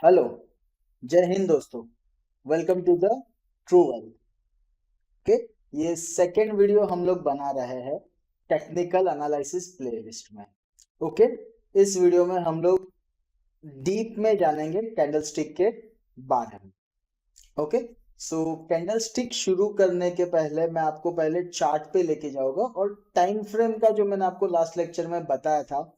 Hello. जय हिंद दोस्तों। Welcome to the true world. Okay, ये सेकेंड वीडियो हम लोग बना रहे हैं टेक्निकल एनालिसिस प्लेलिस्ट में। ओके, इस वीडियो में हम लोग डीप में जानेंगे कैंडलस्टिक के बारे में। ओके, सो कैंडलस्टिक शुरू करने के पहले मैं आपको पहले चार्ट पे लेके जाऊंगा और टाइम फ्रेम का जो मैंने आपको लास्ट लेक्चर में बताया था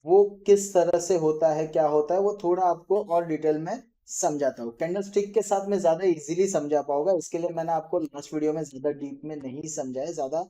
वो किस तरह से होता है, क्या होता है, वो थोड़ा आपको और डिटेल में समझाता हूँ। कैंडलस्टिक के साथ मैं ज्यादा इजीली समझा पाऊंगा, इसके लिए मैंने आपको लास्ट वीडियो में ज्यादा डीप में नहीं समझाया, ज्यादा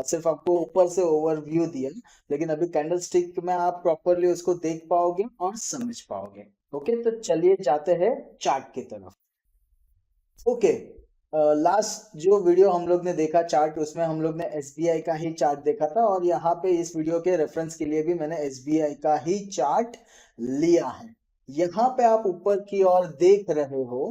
सिर्फ आपको ऊपर से ओवरव्यू दिया। लेकिन अभी कैंडलस्टिक में आप प्रॉपरली उसको देख पाओगे और समझ पाओगे। ओके, तो चलिए जाते हैं चार्ट की तरफ। ओके, लास्ट जो वीडियो हम लोग ने देखा चार्ट, उसमें हम लोग ने एसबीआई का ही चार्ट देखा था और यहाँ पे इस वीडियो के रेफरेंस के लिए भी मैंने एसबीआई का ही चार्ट लिया है। यहाँ पे आप ऊपर की ओर देख रहे हो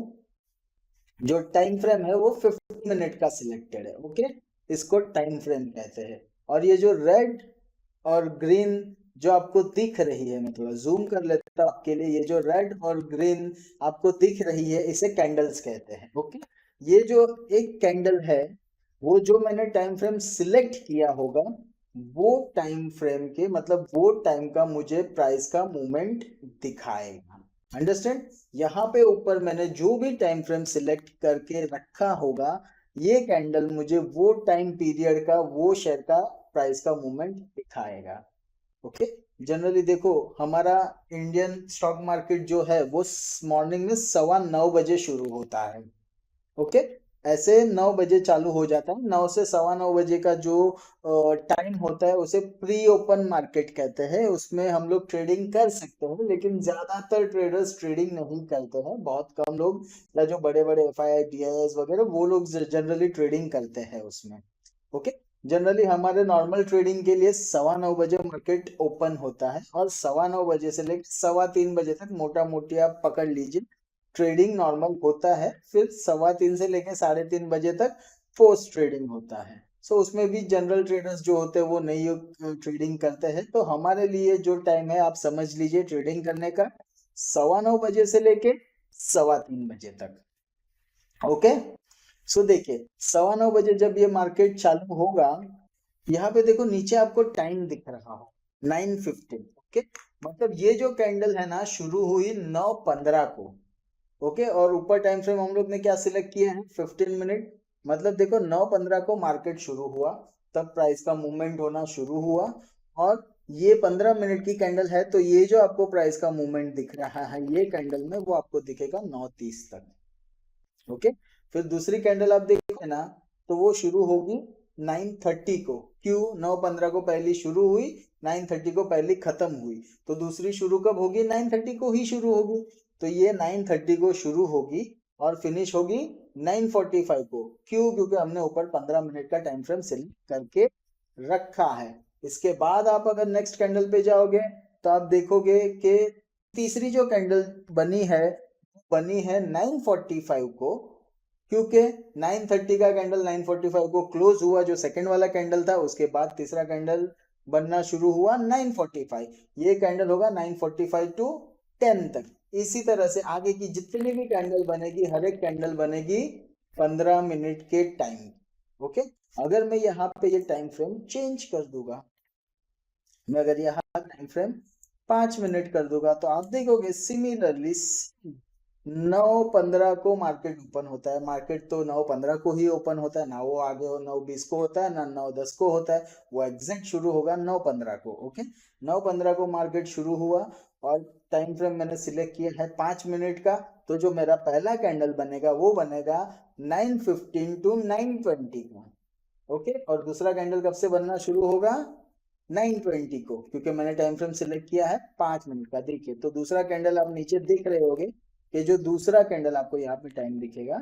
जो टाइम फ्रेम है वो 15 मिनट का सिलेक्टेड है। ओके, इसको टाइम फ्रेम कहते हैं। और ये जो रेड और ग्रीन जो आपको दिख रही है, मैं थोड़ा जूम कर लेता हूँ आपके लिए, ये जो रेड और ग्रीन आपको दिख रही है इसे कैंडल्स कहते हैं। ओके, ये जो एक कैंडल है वो जो मैंने टाइम फ्रेम सिलेक्ट किया होगा वो टाइम फ्रेम के मतलब वो टाइम का मुझे प्राइस का मूवमेंट दिखाएगा। अंडरस्टैंड? यहाँ पे ऊपर मैंने जो भी टाइम फ्रेम सिलेक्ट करके रखा होगा ये कैंडल मुझे वो टाइम पीरियड का वो शेयर का प्राइस का मूवमेंट दिखाएगा। ओके, जनरली देखो हमारा इंडियन स्टॉक मार्केट जो है वो मॉर्निंग में 9:15 शुरू होता है। ओके, ऐसे 9 बजे चालू हो जाता है। 9 से 9:15 का जो टाइम होता है उसे प्री ओपन मार्केट कहते हैं। उसमें हम लोग ट्रेडिंग कर सकते हैं लेकिन ज्यादातर ट्रेडर्स ट्रेडिंग नहीं करते हैं, बहुत कम लोग या जो बड़े बड़े F I D I S वगैरह वो लोग जनरली ट्रेडिंग करते हैं उसमें। ओके, जनरली हमारे नॉर्मल ट्रेडिंग के लिए 9:15 मार्केट ओपन होता है और 9:15 से लेकर 3:15 तक मोटा मोटी आप पकड़ लीजिए ट्रेडिंग नॉर्मल होता है। फिर 3:15 से लेकर 3:30 तक पोस्ट ट्रेडिंग होता है। सो उसमें भी जनरल ट्रेडर्स जो होते हैं वो नहीं ट्रेडिंग करते हैं। तो हमारे लिए जो टाइम है आप समझ लीजिए ट्रेडिंग करने का 9:15 से लेके 3:15 तक। ओके, सो देखिए 9:15 जब ये मार्केट चालू होगा, यहाँ पे देखो नीचे आपको टाइम दिख रहा हो 9:15। ओके, मतलब ये जो कैंडल है ना शुरू हुई 9:15 को। ओके, और ऊपर टाइम फ्रेम हम लोग ने क्या सिलेक्ट किया है 15 मिनट। मतलब देखो 9:15 को मार्केट शुरू हुआ, तब प्राइस का मूवमेंट होना शुरू हुआ और ये 15 मिनट की कैंडल है तो ये जो आपको प्राइस का मूवमेंट दिख रहा है ये कैंडल में वो आपको दिखेगा 9:30 तक। ओके, फिर दूसरी कैंडल आप देखोगे ना तो वो शुरू होगी 9:30 को। क्यों? 9:15 को पहली शुरू हुई, 9:30 को पहली खत्म हुई, तो दूसरी शुरू कब होगी? 9:30 को ही शुरू होगी। तो ये 9:30 को शुरू होगी और फिनिश होगी 9:45 को। क्यों? क्योंकि हमने ऊपर 15 मिनट का टाइम फ्रेम सिलेक्ट करके रखा है। इसके बाद आप अगर नेक्स्ट कैंडल पे जाओगे तो आप देखोगे कि तीसरी जो कैंडल बनी है बनी है 9:45 को। क्योंकि 9:30 का कैंडल 9:45 को क्लोज हुआ जो सेकंड वाला कैंडल था, उसके बाद तीसरा कैंडल बनना शुरू हुआ 9:45। ये कैंडल होगा 9:45 टू 10 तक। इसी तरह से आगे की जितनी भी कैंडल बनेगी हर एक कैंडल बनेगी 15 मिनट के टाइम। ओके, अगर मैं यहाँ पे ये टाइम फ्रेम चेंज कर दूंगा, मैं अगर यहाँ टाइम फ्रेम 5 मिनट कर दूंगा तो आप देखोगे सिमिलरली 9:15 को मार्केट ओपन होता है। मार्केट तो 9:15 को ही ओपन होता है ना, वो आगे 9:20 को होता है ना 9:10 को होता है, वो एग्जैक्ट शुरू होगा 9:15 को। ओके, 9:15 को मार्केट शुरू हुआ और टाइम फ्रेम मैंने सिलेक्ट किया है 5 मिनट का। तो जो मेरा पहला कैंडल बनेगा वो बनेगा 9:15 टू 9:20 का। ओके, और दूसरा कैंडल कब से बनना शुरू होगा? 9:20 को, क्योंकि मैंने टाइम फ्रेम सिलेक्ट किया है 5 मिनट का। देखिए तो दूसरा कैंडल आप नीचे देख रहे होगे कि जो दूसरा कैंडल आपको यहाँ पे टाइम दिखेगा,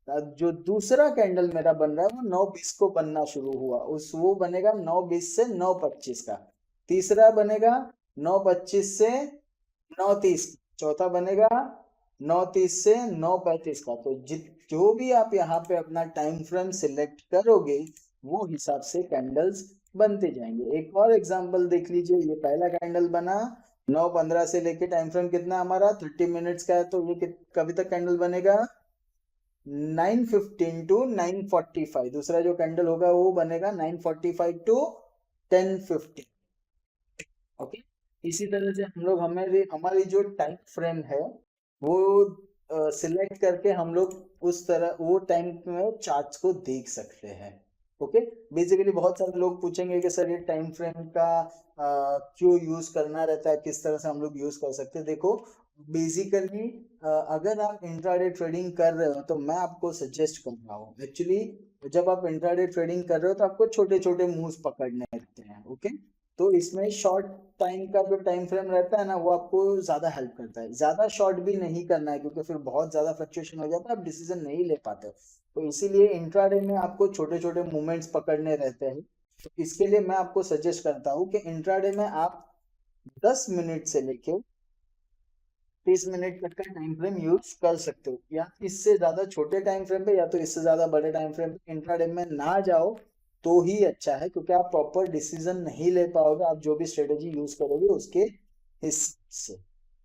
जो दूसरा कैंडल मेरा बन रहा है वो 9:20 को बनना शुरू हुआ, उस वो बनेगा 9:20 से 9:25 का। तीसरा बनेगा 9:25 से 9:30। चौथा बनेगा 9:30 से 9:35 का। तो जो भी आप यहाँ पे अपना टाइम फ्रेम सिलेक्ट करोगे वो हिसाब से कैंडल्स बनते जाएंगे। एक और एग्जांपल देख लीजिए, ये पहला कैंडल बना 9:15 से लेके टाइम फ्रेम कितना हमारा 30 मिनट्स का है, तो ये कभी तक कैंडल बनेगा 9:15 टू 9:45। दूसरा जो कैंडल होगा वो बनेगा 9:45 टू 10:15। ओके, इसी तरह से हम लोग हमारी हमारी जो टाइम फ्रेम है वो सिलेक्ट करके हम लोग उस तरह वो टाइम में चार्ट्स को देख सकते हैं। ओके, बेसिकली बहुत सारे लोग पूछेंगे कि सर ये टाइम फ्रेम का क्यों यूज करना रहता है, किस तरह से हम लोग यूज कर सकते हैं। देखो बेसिकली अगर आप इंट्राडे ट्रेडिंग कर रहे हो तो मैं आपको सजेस्ट कर रहा हूँ, एक्चुअली जब आप इंट्राडे ट्रेडिंग कर रहे हो तो आपको छोटे छोटे मूव्स पकड़ने रहते हैं। ओके, तो इसमें शॉर्ट टाइम का जो टाइम फ्रेम रहता है ना वो आपको ज्यादा हेल्प करता है। ज्यादा शॉर्ट भी नहीं करना है क्योंकि फिर बहुत ज्यादा फ्लक्चुएशन हो जाता है, आप डिसीजन नहीं ले पाते हो। तो इसीलिए इंट्राडे में आपको छोटे छोटे मूवमेंट्स पकड़ने रहते हैं। तो इसके लिए मैं आपको सजेस्ट करता हूँ कि इंट्राडे में आप 10 मिनट से लेके 30 मिनट तक का टाइम फ्रेम यूज कर सकते हो, या इससे ज्यादा छोटे टाइम फ्रेम पे या तो इससे ज्यादा बड़े टाइम फ्रेम पे इंट्राडे में ना जाओ तो ही अच्छा है, क्योंकि आप प्रॉपर डिसीजन नहीं ले पाओगे आप जो भी स्ट्रेटेजी यूज करोगे उसके हिसाब से।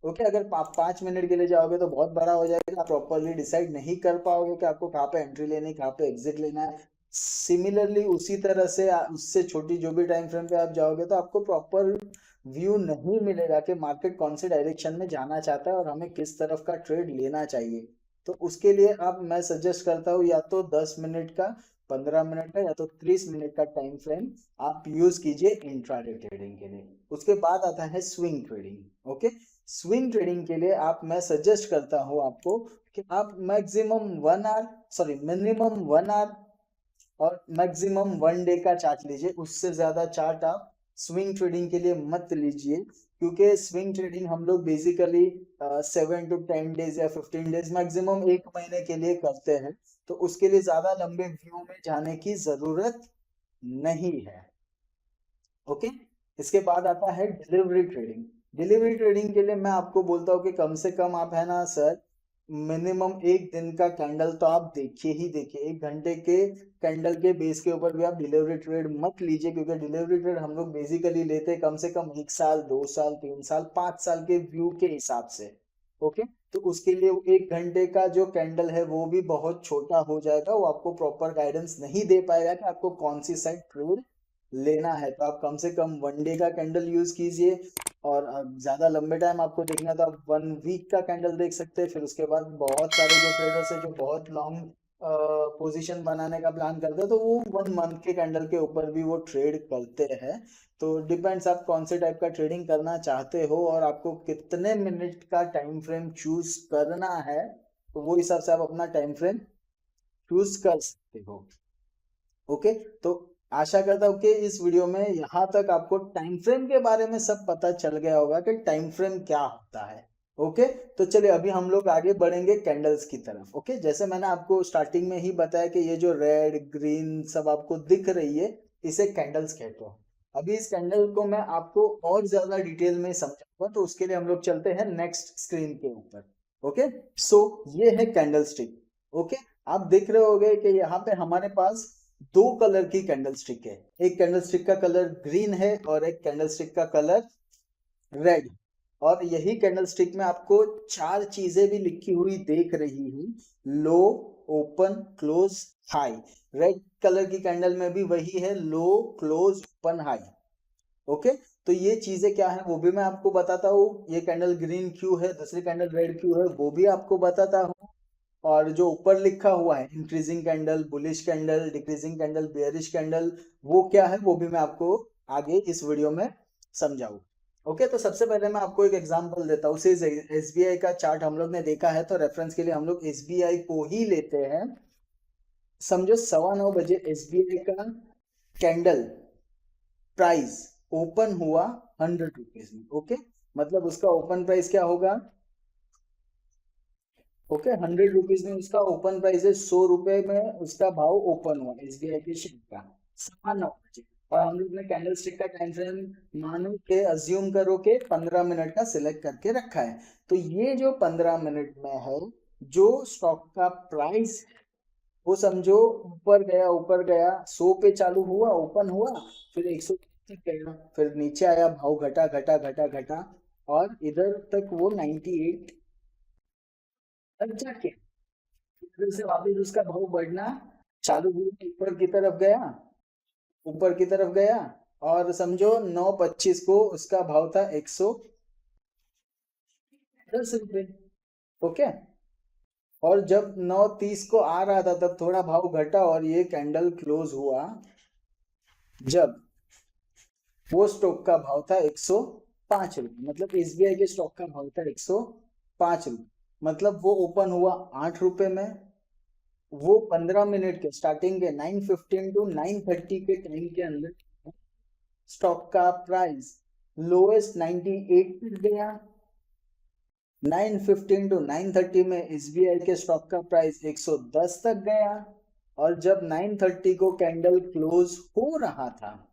ओके, अगर आप 5 मिनट के लिए जाओगे तो बहुत बड़ा हो जाएगा, आप प्रॉपरली डिसाइड नहीं कर पाओगे कि आपको कहाँ पे एंट्री लेनी है, कहाँ पे एग्जिट लेना है। सिमिलरली उसी तरह से उससे छोटी जो भी टाइम फ्रेम पे आप जाओगे तो आपको प्रॉपर व्यू नहीं मिलेगा कि मार्केट कौन से डायरेक्शन में जाना चाहता है और हमें किस तरफ का ट्रेड लेना चाहिए। तो उसके लिए आप मैं सजेस्ट करता हूँ या तो 10 मिनट का, 15 मिनट का, या तो 30 मिनट का टाइम फ्रेम आप यूज कीजिए इंट्राडे ट्रेडिंग के लिए। उसके बाद आता है swing trading. Okay, swing trading के लिए आप मैं सजेस्ट करता हूँ आपको कि आप maximum 1 hour, sorry minimum 1 hour और मैक्सिमम 1 डे का चार्ट लीजिए। उससे ज्यादा चार्ट आप स्विंग ट्रेडिंग के लिए मत लीजिए, क्योंकि स्विंग ट्रेडिंग हम लोग बेसिकली 7 to 10 डेज या 15 डेज मैक्सिमम 1 महीने के लिए करते हैं। तो उसके लिए ज्यादा लंबे व्यू में जाने की जरूरत नहीं है। ओके, इसके बाद आता है डिलीवरी ट्रेडिंग। डिलीवरी ट्रेडिंग के लिए मैं आपको बोलता हूँ कि कम से कम आप है ना सर, मिनिमम एक दिन का कैंडल तो आप देखिए ही देखिए। 1 घंटे के कैंडल के बेस के ऊपर भी आप डिलीवरी ट्रेड मत लीजिए, क्योंकि डिलीवरी ट्रेड हम लोग बेसिकली लेते हैं कम से कम 1 साल, 2 साल, 3 साल, 5 साल के व्यू के हिसाब से। ओके, तो उसके लिए 1 घंटे का जो कैंडल है वो भी बहुत छोटा हो जाएगा, वो आपको प्रॉपर गाइडेंस नहीं दे पाएगा कि आपको कौन सी साइड ट्रेड लेना है। तो आप कम से कम 1 डे का कैंडल यूज कीजिए, और ज्यादा लंबे टाइम आपको देखना है तो आप 1 वीक का कैंडल देख सकते हैं। फिर उसके बाद बहुत सारे जो ट्रेडर्स है जो बहुत लॉन्ग पोजीशन बनाने का प्लान करते हैं तो वो 1 मंथ के कैंडल के ऊपर भी वो ट्रेड करते हैं। तो डिपेंड्स आप कौन से टाइप का ट्रेडिंग करना चाहते हो और आपको कितने मिनट का टाइम फ्रेम चूज करना है, तो वो हिसाब से आप अपना टाइम फ्रेम चूज कर सकते हो। ओके, तो आशा करता हूँ कि इस वीडियो में यहाँ तक आपको टाइम फ्रेम के बारे में सब पता चल गया होगा कि टाइम फ्रेम क्या होता है। ओके, तो चलिए अभी हम लोग आगे बढ़ेंगे कैंडल्स की तरफ। ओके, जैसे मैंने आपको स्टार्टिंग में ही बताया कि ये जो रेड ग्रीन सब आपको दिख रही है इसे कैंडल्स कहते हैं। अभी इस कैंडल को मैं आपको और ज्यादा डिटेल में समझाऊंगा, तो उसके लिए हम लोग चलते हैं नेक्स्ट स्क्रीन के ऊपर। ओके, सो ये है कैंडल स्टिक। ओके, आप देख रहे होगे कि यहाँ पे हमारे पास 2 कलर की कैंडल स्टिक है। एक कैंडल स्टिक का कलर ग्रीन है और एक कैंडल स्टिक का कलर रेड। और यही कैंडल स्टिक में आपको 4 चीजें भी लिखी हुई देख रही हूँ, low, open, close, high. Red colour की कैंडल में भी वही है, low, close, open, high. Okay, तो ये चीजें क्या है वो भी मैं आपको बताता हूँ। ये कैंडल ग्रीन क्यों है, दूसरी कैंडल रेड क्यों है, वो भी आपको बताता हूँ। और जो ऊपर लिखा हुआ है increasing candle, bullish candle, decreasing candle, bearish candle, वो क्या है वो भी मैं आपको आगे इस वीडियो में समझाऊँ। ओके, तो सबसे पहले मैं आपको एक एग्जांपल देता हूँ। से एसबीआई का चार्ट हम लोग ने देखा है, तो रेफरेंस के लिए हम लोग एसबीआई को ही लेते हैं। समझो 9:15 बजे एसबीआई का कैंडल प्राइस ओपन हुआ 100 रुपीज में। ओके, मतलब उसका ओपन प्राइस क्या होगा, ओके 100 रुपीज में उसका ओपन प्राइस है, 100 रुपए में उसका भाव ओपन हुआ एसबीआई के शेयर का 9:15 बजे। और हम लोग ने कैंडल स्टिक का टाइम फ्रेम मानो के अज्यूम करो के 15 मिनट का सिलेक्ट करके रखा है। तो ये जो 15 मिनट में है जो स्टॉक का प्राइस है वो समझो ऊपर गया 100 पे चालू हुआ, ओपन हुआ, फिर 100 तक गया, फिर नीचे आया, भाव घटा घटा घटा घटा, और इधर तक वो 98 तक जाके इधर से वापस उसका भाव बढ़ना चालू हुआ, ऊपर की तरफ गया और समझो 9:25 को उसका भाव था 110 रुपये। ओके, और जब 9:30 को आ रहा था तब थोड़ा भाव घटा और ये कैंडल क्लोज हुआ जब वो स्टॉक का भाव था 105 रुपये, मतलब एसबीआई के स्टॉक का भाव था 105 रुपये, मतलब वो ओपन हुआ 8 रुपये में। वो 15 मिनट के स्टार्टिंग के 9:15 टू 9:30 के टाइम के अंदर स्टॉक का प्राइस लोएस्ट 98 तक गया। 9:15 टू 9:30 में एसबीआई के स्टॉक का प्राइस 110 तक गया और जब 9:30 को कैंडल क्लोज हो रहा था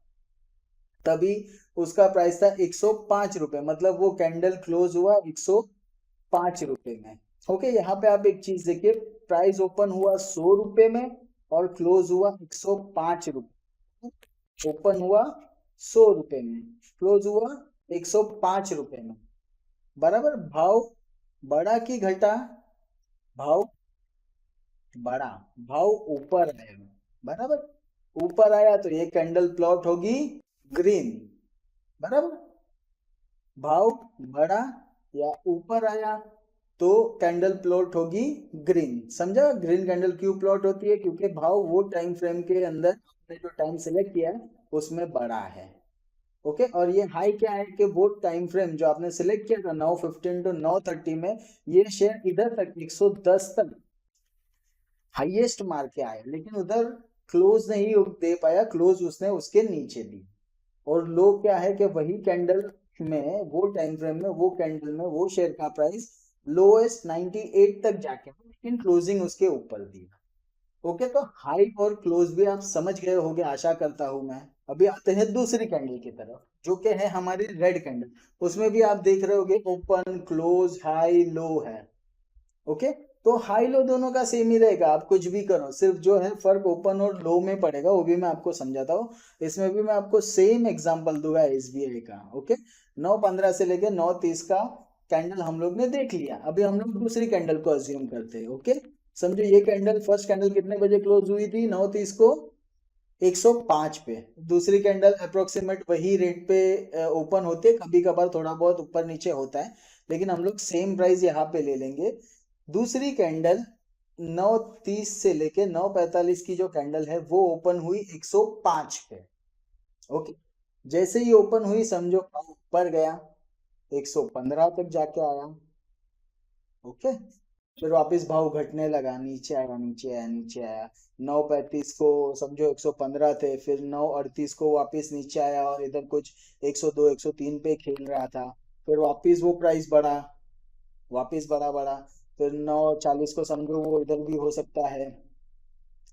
तभी उसका प्राइस था 105 रुपये, मतलब वो कैंडल क्लोज हुआ 105 रुपये में। ओके, यहाँ पे आप एक चीज देखिए, प्राइस ओपन हुआ 100 रुपये में और क्लोज हुआ 105 रुपये। ओपन हुआ 100 रुपये में, क्लोज हुआ 105 रुपये में, बराबर। भाव बढ़ा कि घटा? भाव बढ़ा, भाव ऊपर आया, बराबर। ऊपर आया तो ये कैंडल प्लॉट होगी ग्रीन, बराबर। भाव बढ़ा या ऊपर आया तो कैंडल प्लॉट होगी ग्रीन। समझा? ग्रीन कैंडल क्यों प्लॉट होती है? क्योंकि भाव वो टाइम फ्रेम के अंदर आपने जो टाइम सिलेक्ट किया है उसमें बढ़ा है। ओके, और ये हाई क्या है कि वो टाइम फ्रेम जो आपने सिलेक्ट किया था 9:15 टू 9:30 में, ये शेयर इधर तक 110 तक हाईएस्ट मार के आया, लेकिन उधर क्लोज नहीं दे पाया, क्लोज उसने उसके नीचे दी। और लो क्या है कि वही कैंडल में, वो टाइम फ्रेम में, वो कैंडल में वो शेयर का प्राइस लोएस्ट 98 तक जाके, लेकिन क्लोजिंग उसके ऊपर दी। ओके, तो हाई और क्लोज भी आप समझ गए होंगे, आशा करता हूं मैं। अभी आते हैं दूसरी कैंडल की तरफ, जो कि है हमारी रेड कैंडल। उसमें भी आप देख रहे होंगे ओपन, क्लोज, हाई, लो है। ओके, तो हाई लो दोनों का सेम ही रहेगा, आप कुछ भी करो, सिर्फ जो है फर्क ओपन और लो में पड़ेगा, वो भी मैं आपको समझाता हूँ। इसमें भी मैं आपको सेम एग्जांपल दूंगा एसबीआई का। ओके, 9:15 से लेके 9:30 का कैंडल हम लोग ने देख लिया। अभी हम लोग दूसरी कैंडल को अज्यूम करते हैं। ओके, समझो ये कैंडल, फर्स्ट कैंडल कितने बजे क्लोज हुई थी? 9:30 को 105 पे। दूसरी कैंडल अप्रोक्सीमेट वही रेट पे ओपन होते, कभी कभार थोड़ा बहुत ऊपर नीचे होता है, लेकिन हम लोग सेम प्राइस यहाँ पे ले लेंगे। दूसरी कैंडल 9:30 से लेके 9:45 की जो कैंडल है वो ओपन हुई 105 पे। ओके, जैसे ही ओपन हुई समझो ऊपर गया, 115 तक जाके आया। ओके, फिर वापस भाव घटने लगा, नीचे आया, नीचे आया, नीचे आया। 9:35 को समझो 115 थे, फिर 9:38 को वापस नीचे आया और इधर कुछ 102 103 पे खेल रहा था। फिर वापस वो प्राइस बढ़ा, वापस बढ़ा बढ़ा, फिर 9:40 को समझो वो इधर भी हो सकता है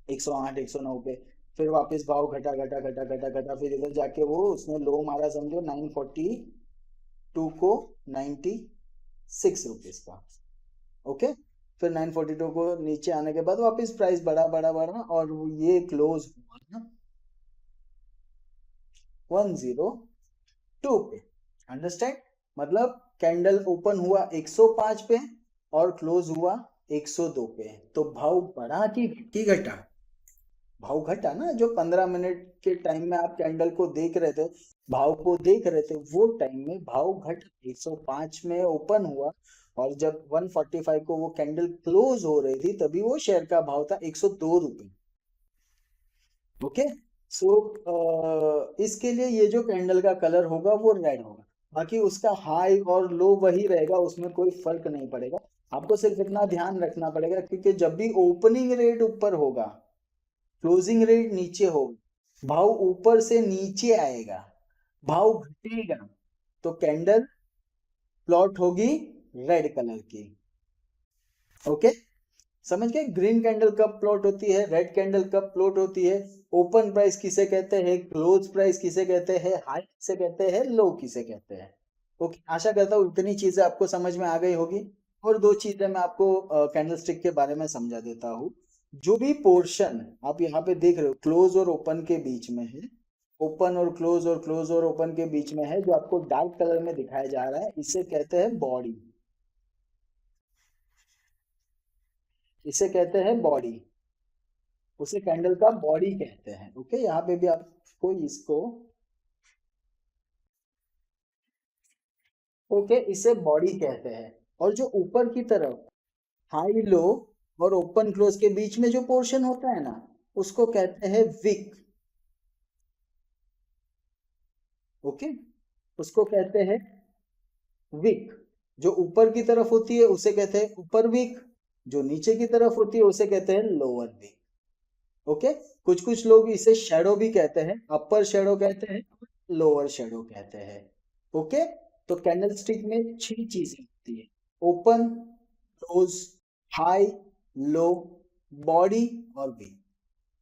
108 109 पे। फिर वापस भाव घटा घटा घटा घटा घटा, फिर इधर जाके वो उसने लो मारा समझो 942 को 96 रुपीज का। ओके, फिर 942 को नीचे आने के बाद वापस प्राइस बढ़ा बढ़ा बढ़ा और ये क्लोज हुआ 102 पे। अंडरस्टैंड? मतलब कैंडल ओपन हुआ 105 पे और क्लोज हुआ 102 पे, तो भाव बढ़ा कि घटा? भाव घटा ना। जो 15 मिनट के टाइम में आप कैंडल को देख रहे थे, भाव को देख रहे थे, वो टाइम में भाव घटा, 105 में ओपन हुआ और जब 145 को वो कैंडल क्लोज हो रही थी तभी वो शेयर का भाव था 102 रुपये। ओके, सो इसके लिए ये जो कैंडल का कलर होगा वो रेड होगा, बाकी उसका हाई और लो वही रहेगा, उसमें कोई फर्क नहीं पड़ेगा। आपको सिर्फ इतना ध्यान रखना पड़ेगा क्योंकि जब भी ओपनिंग रेट ऊपर होगा, क्लोजिंग रेट नीचे होगा, भाव ऊपर से नीचे आएगा, भाव घटेगा, तो कैंडल प्लॉट होगी रेड कलर की। ओके, समझ गए? ग्रीन कैंडल कब प्लॉट होती है, रेड कैंडल कब प्लॉट होती है, ओपन प्राइस किसे कहते हैं, क्लोज प्राइस किसे कहते हैं, हाई किसे कहते हैं, लो किसे कहते हैं। ओके, आशा करता हूँ इतनी चीजें आपको समझ में आ गई होगी। और दो चीजें मैं आपको कैंडल स्टिक के बारे में समझा देता हूँ। जो भी पोर्शन आप यहाँ पे देख रहे हो क्लोज और ओपन के बीच में है, ओपन और क्लोज और ओपन के बीच में है, जो आपको डार्क कलर में दिखाया जा रहा है, इसे कहते हैं बॉडी। इसे कहते हैं बॉडी, उसे कैंडल का बॉडी कहते हैं। ओके, यहाँ पे भी आपको इसको ओके इसे बॉडी कहते हैं। और जो ऊपर की तरफ हाई लो और ओपन क्लोज के बीच में जो पोर्शन होता है ना, उसको कहते हैं विक। ओके, उसको कहते हैं विक। जो ऊपर की तरफ होती है उसे कहते हैं ऊपर विक, जो नीचे की तरफ होती है उसे कहते हैं लोअर विक। ओके, कुछ कुछ लोग इसे शेडो भी कहते हैं, अपर शेडो कहते हैं, लोअर शेडो कहते हैं। ओके, तो कैंडल स्टिक में 6 चीजें होती है, ओपन, क्लोज, हाई, लो, बॉडी और वी।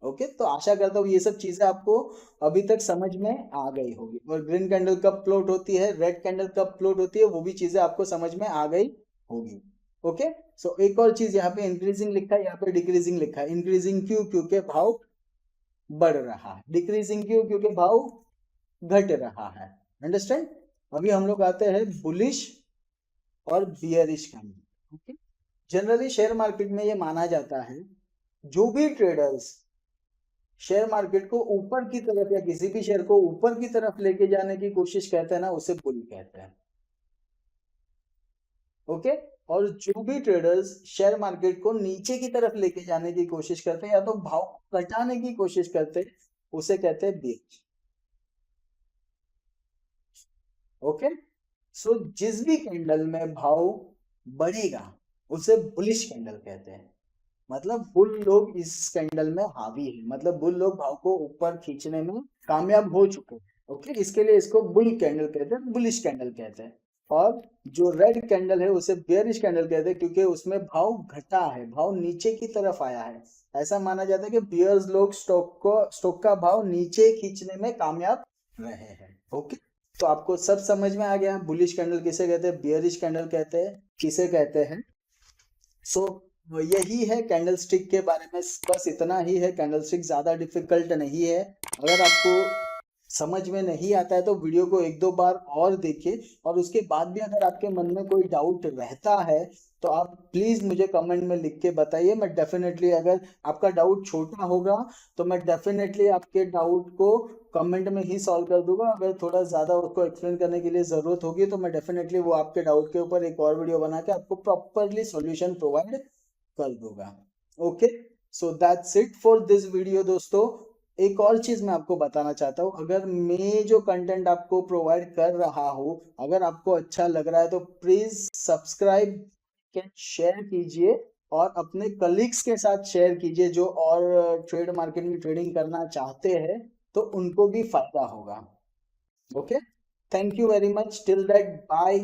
ओके, तो आशा करता हूँ ये सब चीजें आपको अभी तक समझ में आ गई होगी। और ग्रीन कैंडल कब फ्लोट होती है, रेड कैंडल कब फ्लोट होती है, वो भी चीजें आपको समझ में आ गई होगी। ओके, सो एक और चीज, यहाँ पे इंक्रीजिंग लिखा है, यहाँ पे डिक्रीजिंग लिखा है। इंक्रीजिंग क्यों? क्योंकि भाव बढ़ रहा है। डिक्रीजिंग क्यों? क्योंकि भाव घट रहा है। अंडरस्टैंड? अभी हम लोग आते हैं बुलिश और bearish candle. Okay, generally share market में ये माना जाता है, जो भी ट्रेडर्स शेयर मार्केट को ऊपर की तरफ या किसी भी शेयर को ऊपर की तरफ लेके जाने की कोशिश करते हैं ना, उसे बुल कहते हैं। ओके, और जो भी ट्रेडर्स शेयर मार्केट को नीचे की तरफ लेके जाने की कोशिश करते हैं या तो भाव को घटाने की कोशिश करते हैं, उसे कहते हैं बेच। ओके, सो जिस भी कैंडल में भाव बढ़ेगा उसे बुलिश कैंडल कहते हैं। मतलब बुल लोग इस कैंडल में हावी है, मतलब बुल लोग भाव को ऊपर खींचने में कामयाब हो चुके हैं। ओके, इसके लिए इसको बुल कैंडल कहते हैं, बुलिश कैंडल कहते हैं। और जो रेड कैंडल है उसे बेयरिश कैंडल कहते हैं, क्योंकि उसमें भाव घटा है, भाव नीचे की तरफ आया है। ऐसा माना जाता है कि बियर्स लोग स्टॉक का भाव नीचे खींचने में कामयाब रहे हैं। ओके, तो आपको सब समझ में आ गया, बुलिश कैंडल किसे कहते हैं, बियरिश कैंडल कहते हैं, किसे कहते हैं। सो यही है कैंडल स्टिक के बारे में, बस इतना ही है। कैंडल स्टिक ज्यादा डिफिकल्ट नहीं है। अगर आपको समझ में नहीं आता है तो वीडियो को 1-2 बार और देखिए, और उसके बाद भी अगर आपके मन में कोई डाउट रहता है तो आप प्लीज मुझे कमेंट में लिख के बताइए। मैं डेफिनेटली, अगर आपका डाउट छोटा होगा तो मैं डेफिनेटली आपके डाउट को कमेंट में ही सॉल्व कर दूंगा। अगर थोड़ा ज्यादा उसको एक्सप्लेन करने के लिए जरूरत होगी तो मैं डेफिनेटली वो आपके डाउट के ऊपर एक और वीडियो बना के आपको प्रॉपरली सॉल्यूशन प्रोवाइड कर दूंगा। Okay, so that's it for this video दोस्तों। एक और चीज मैं आपको बताना चाहता हूँ, अगर मैं जो कंटेंट आपको प्रोवाइड कर रहा हूँ अगर आपको अच्छा लग रहा है तो प्लीज सब्सक्राइब शेयर कीजिए और अपने कलीग्स के साथ शेयर कीजिए, जो और ट्रेड मार्केट में ट्रेडिंग करना चाहते हैं तो उनको भी फायदा होगा। Okay, thank you very much, till that bye.